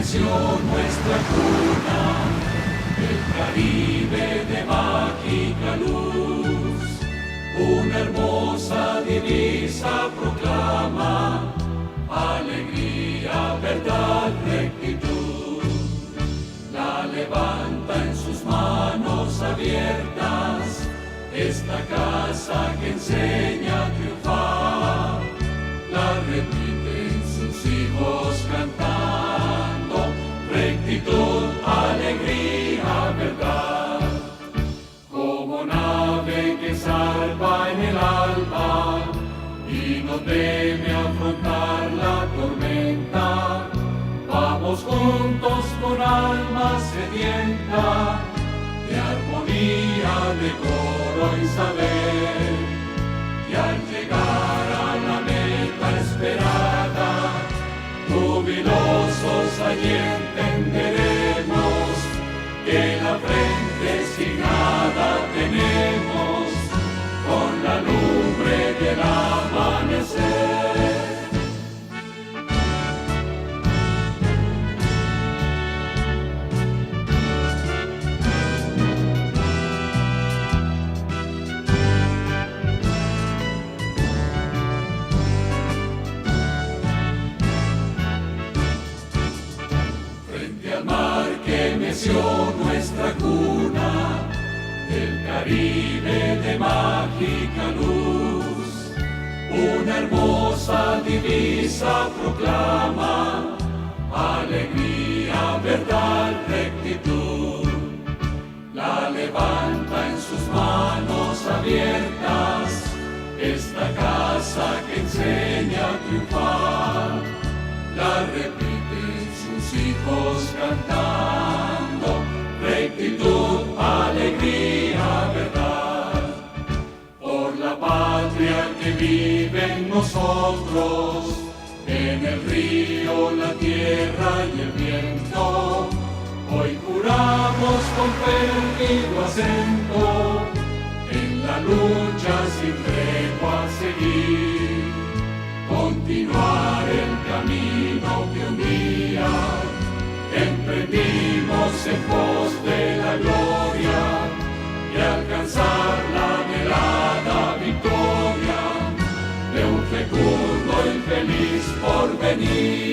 meció nuestra cuna, el Caribe de mágica luz. Una hermosa divisa proclama, alegría, verdad, rectitud. La levanta en sus manos abiertas, esta casa que enseña a triunfar. La repiten sus hijos cantando, rectitud, alegría, verdad. Como nave que zarpa en el alba y no teme afrontar la tormenta, vamos juntos con alma sedienta de armonía, de coro y saber, y al llegar a la meta esperada, jubilosos allí entenderemos que la frente sin nada tenemos con la lumbre del amanecer. Que meció nuestra cuna, el Caribe de mágica luz. Una hermosa divisa proclama, alegría, verdad, rectitud. La levanta en sus manos abiertas, esta casa que enseña a triunfar. La repiten sus hijos cantando, rectitud, alegría, verdad. Por la patria que vive en nosotros, en el río, la tierra y el viento, hoy juramos con férvido acento, en la lucha sin tregua seguir, continuar el camino que un día emprendimos en pos de la gloria y alcanzar la anhelada victoria de un fecundo y feliz porvenir.